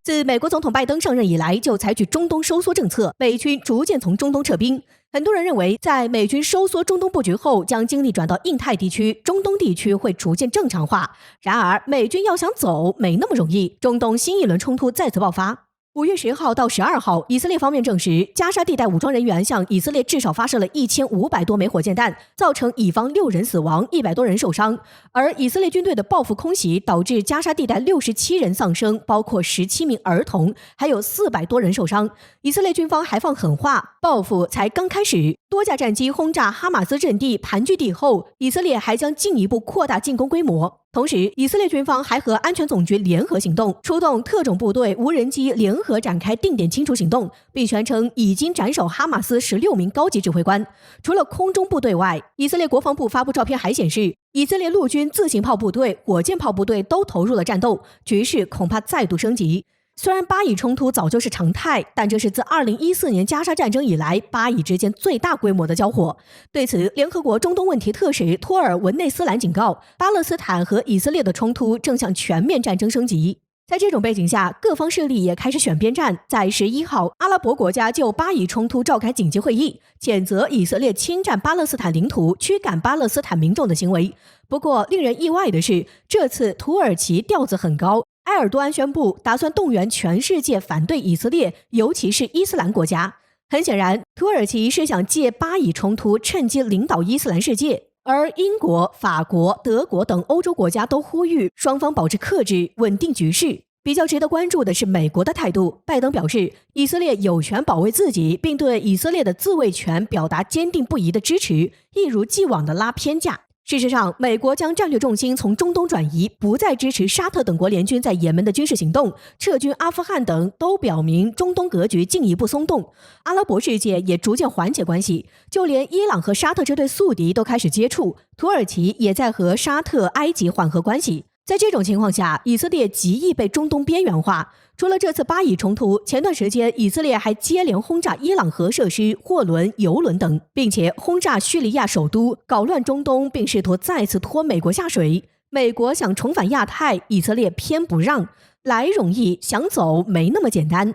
自美国总统拜登上任以来，就采取中东收缩政策，美军逐渐从中东撤兵。很多人认为，在美军收缩中东布局后，将精力转到印太地区，中东地区会逐渐正常化。然而，美军要想走，没那么容易。中东新一轮冲突再次爆发。5月10号到12号，以色列方面证实，加沙地带武装人员向以色列至少发射了1500多枚火箭弹，造成以方6人死亡，100多人受伤。而以色列军队的报复空袭导致加沙地带67人丧生，包括17名儿童，还有400多人受伤。以色列军方还放狠话，报复才刚开始。多架战机轰炸哈马斯阵地盘踞地后，以色列还将进一步扩大进攻规模。同时，以色列军方还和安全总局联合行动，出动特种部队、无人机联合展开定点清除行动，并宣称已经斩首哈马斯16名高级指挥官。除了空中部队外，以色列国防部发布照片还显示，以色列陆军自行炮部队、火箭炮部队都投入了战斗，局势恐怕再度升级。虽然巴以冲突早就是常态，但这是自2014年加沙战争以来巴以之间最大规模的交火。对此，联合国中东问题特使托尔文内斯兰警告，巴勒斯坦和以色列的冲突正向全面战争升级。在这种背景下，各方势力也开始选边站。在11号，阿拉伯国家就巴以冲突召开紧急会议，谴责以色列侵占巴勒斯坦领土、驱赶巴勒斯坦民众的行为。不过，令人意外的是，这次土耳其调子很高。埃尔多安宣布打算动员全世界反对以色列，尤其是伊斯兰国家。很显然，土耳其是想借巴以冲突趁机领导伊斯兰世界，而英国、法国、德国等欧洲国家都呼吁双方保持克制，稳定局势。比较值得关注的是美国的态度。拜登表示，以色列有权保卫自己，并对以色列的自卫权表达坚定不移的支持，一如既往的拉偏架。事实上，美国将战略重心从中东转移，不再支持沙特等国联军在也门的军事行动，撤军阿富汗等都表明中东格局进一步松动。阿拉伯世界也逐渐缓解关系，就连伊朗和沙特这对宿敌都开始接触，土耳其也在和沙特、埃及缓和关系。在这种情况下，以色列极易被中东边缘化。除了这次巴以冲突，前段时间以色列还接连轰炸伊朗核设施、货轮、油轮等，并且轰炸叙利亚首都，搞乱中东，并试图再次拖美国下水。美国想重返亚太，以色列偏不让，来容易，想走没那么简单。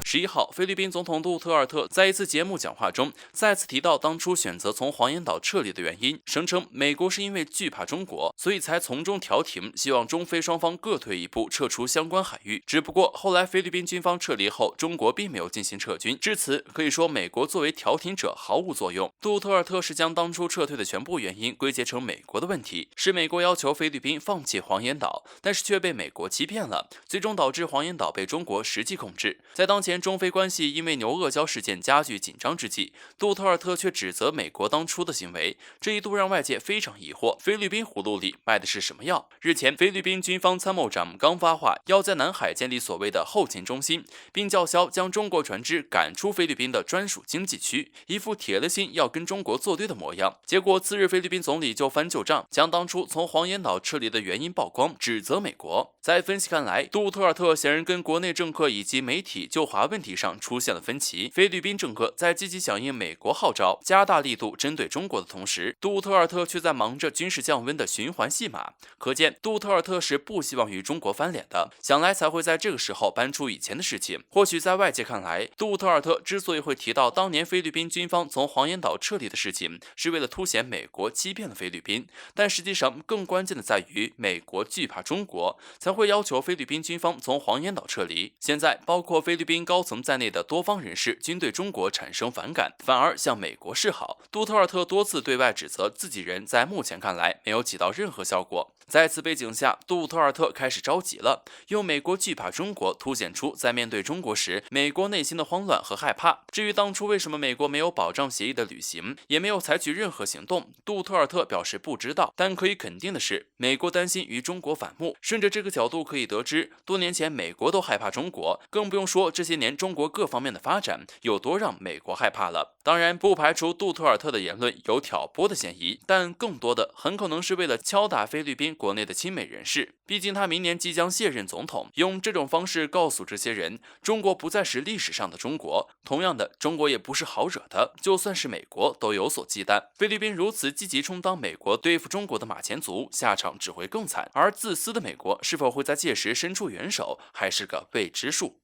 11号，菲律宾总统杜特尔特在一次节目讲话中再次提到当初选择从黄岩岛撤离的原因，声称美国是因为惧怕中国，所以才从中调停，希望中菲双方各退一步，撤出相关海域。只不过后来菲律宾军方撤离后，中国并没有进行撤军，至此可以说美国作为调停者毫无作用。杜特尔特是将当初撤退的全部原因归结成美国的问题，是美国要求菲律宾放弃黄岩岛，但是却被美国欺骗了，最终导致黄岩岛被中国实际控制。在当前中菲关系因为牛阿胶事件加剧紧张之际，杜特尔特却指责美国当初的行为，这一度让外界非常疑惑，菲律宾葫芦里卖的是什么药？日前，菲律宾军方参谋长刚发话，要在南海建立所谓的后勤中心，并叫嚣将中国船只赶出菲律宾的专属经济区，一副铁了心要跟中国作对的模样。结果次日，菲律宾总理就翻旧账，将当初从黄岩岛撤离的原因曝光，指责美国。在分析看来，杜特尔特显然跟国内政客以及媒体就华问题上出现了分歧。菲律宾政客在积极响应美国号召，加大力度针对中国的同时，杜特尔特却在忙着军事降温的循环戏码。可见杜特尔特是不希望与中国翻脸的，想来才会在这个时候搬出以前的事情。或许在外界看来，杜特尔特之所以会提到当年菲律宾军方从黄岩岛撤离的事情，是为了凸显美国欺骗了菲律宾，但实际上更关键的在于美国惧怕中国，才会要求菲律宾军方从黄岩岛撤离。现在包括菲律宾高层在内的多方人士均对中国产生反感，反而向美国示好。杜特尔特多次对外指责自己人在目前看来没有起到任何效果。在此背景下，杜特尔特开始着急了，用美国惧怕中国凸显出在面对中国时美国内心的慌乱和害怕。至于当初为什么美国没有保障协议的履行，也没有采取任何行动，杜特尔特表示不知道，但可以肯定的是，美国担心与中国反目。顺着这个角度可以得知，多年前美国都害怕中国，更不用说这些年年中国各方面的发展有多让美国害怕了。当然，不排除杜特尔特的言论有挑拨的嫌疑，但更多的很可能是为了敲打菲律宾国内的亲美人士。毕竟他明年即将卸任总统，用这种方式告诉这些人，中国不再是历史上的中国。同样的，中国也不是好惹的，就算是美国都有所忌惮。菲律宾如此积极充当美国对付中国的马前卒，下场只会更惨。而自私的美国是否会在届时伸出援手，还是个未知数。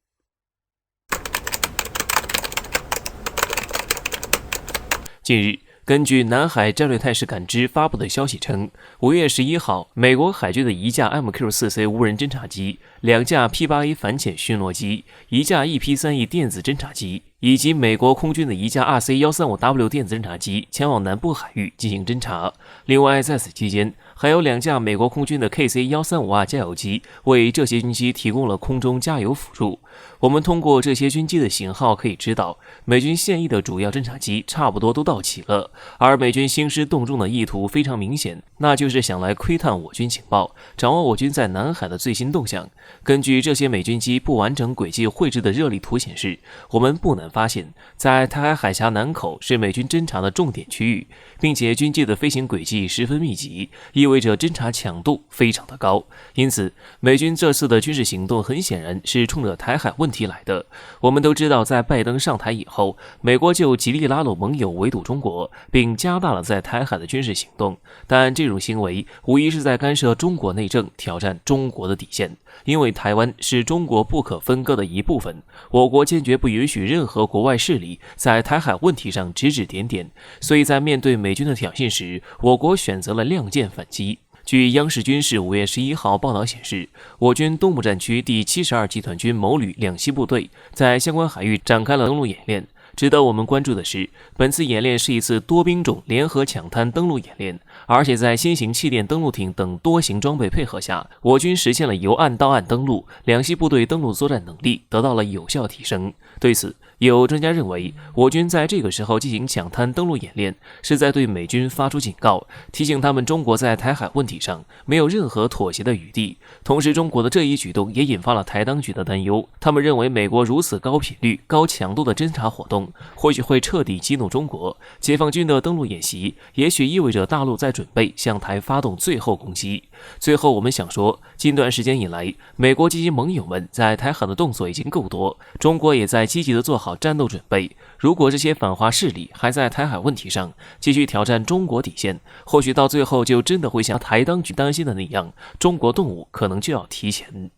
近日，根据南海战略态势感知发布的消息称，5月11号，美国海军的一架 MQ-4C 无人侦察机、2架 P-8A 反潜巡逻机、1架 EP-3E 电子侦察机，以及美国空军的一架 RC-135W 电子侦察机前往南部海域进行侦察。另外，在此期间，还有2架美国空军的 KC-135R 加油机为这些军机提供了空中加油辅助。我们通过这些军机的型号可以知道，美军现役的主要侦察机差不多都到齐了，而美军兴师动众的意图非常明显，那就是想来窥探我军情报，掌握我军在南海的最新动向。根据这些美军机不完整轨迹绘制的热力图显示，我们不难发现，在台海海峡南口是美军侦察的重点区域，并且军机的飞行轨迹十分密集，意味着侦察强度非常的高。因此，美军这次的军事行动很显然是冲着台海问题来的。我们都知道，在拜登上台以后，美国就极力拉拢盟友围堵中国，并加大了在台海的军事行动，但这种行为无疑是在干涉中国内政，挑战中国的底线。因为台湾是中国不可分割的一部分，我国坚决不允许任何国外势力在台海问题上指指点点，所以在面对美军的挑衅时，我国选择了亮剑反击。据央视军事5月11号报道显示，我军东部战区第72集团军某旅两栖部队在相关海域展开了登陆演练。值得我们关注的是，本次演练是一次多兵种联合抢滩登陆演练，而且在新型气垫登陆艇等多型装备配合下，我军实现了由岸到岸登陆，两栖部队登陆作战能力得到了有效提升。对此，有专家认为，我军在这个时候进行抢滩登陆演练，是在对美军发出警告，提醒他们中国在台海问题上没有任何妥协的余地。同时，中国的这一举动也引发了台当局的担忧，他们认为美国如此高频率、高强度的侦察活动，或许会彻底激怒中国。解放军的登陆演习，也许意味着大陆在准备向台发动最后攻击。最后，我们想说，近段时间以来，美国及其盟友们在台海的动作已经够多，中国也在积极地做好战斗准备。如果这些反华势力还在台海问题上继续挑战中国底线，或许到最后就真的会像台当局担心的那样，中国动武可能就要提前。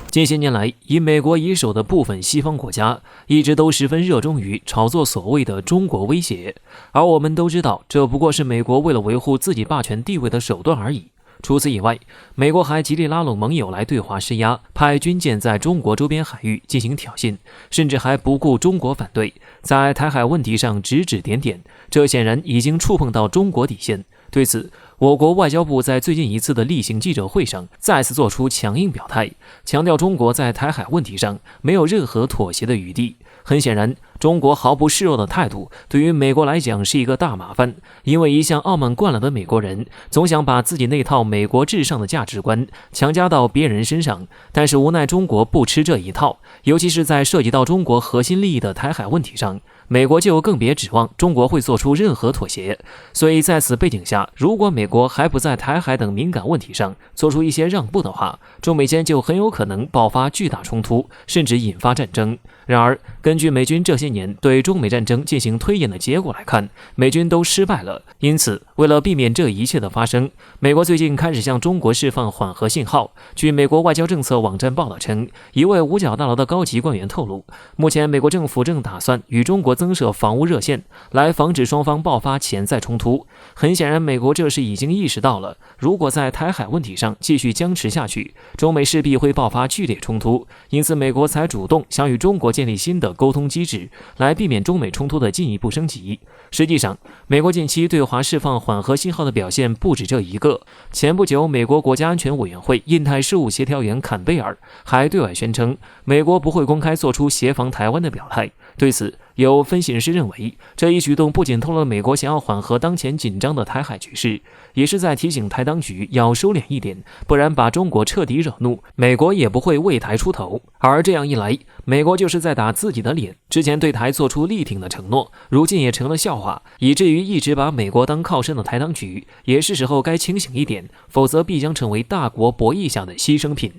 近些年来，以美国为首的部分西方国家一直都十分热衷于炒作所谓的中国威胁，而我们都知道，这不过是美国为了维护自己霸权地位的手段而已。除此以外，美国还极力拉拢盟友来对华施压，派军舰在中国周边海域进行挑衅，甚至还不顾中国反对，在台海问题上指指点点，这显然已经触碰到中国底线。对此，我国外交部在最近一次的例行记者会上再次做出强硬表态，强调中国在台海问题上没有任何妥协的余地。很显然，中国毫不示弱的态度对于美国来讲是一个大麻烦，因为一向傲慢惯了的美国人总想把自己那套美国至上的价值观强加到别人身上，但是无奈中国不吃这一套，尤其是在涉及到中国核心利益的台海问题上，美国就更别指望中国会做出任何妥协。所以在此背景下，如果美国还不在台海等敏感问题上做出一些让步的话，中美间就很有可能爆发巨大冲突，甚至引发战争。然而，根据美军这些年对中美战争进行推演的结果来看，美军都失败了。因此，为了避免这一切的发生，美国最近开始向中国释放缓和信号。据美国外交政策网站报道称，一位五角大楼的高级官员透露，目前美国政府正打算与中国增设防务热线，来防止双方爆发潜在冲突。很显然，美国这时已经意识到了，如果在台海问题上继续僵持下去，中美势必会爆发剧烈冲突，因此美国才主动想与中国建立新的沟通机制，来避免中美冲突的进一步升级。实际上，美国近期对华释放缓和信号的表现不止这一个。前不久，美国国家安全委员会印太事务协调员坎贝尔还对外宣称，美国不会公开做出协防台湾的表态。对此，有分析人士认为，这一举动不仅透露了美国想要缓和当前紧张的台海局势，也是在提醒台当局要收敛一点，不然把中国彻底惹怒，美国也不会为台出头。而这样一来，美国就是在打自己的脸。之前对台做出力挺的承诺，如今也成了笑话，以至于一直把美国当靠山的台当局，也是时候该清醒一点，否则必将成为大国博弈下的牺牲品。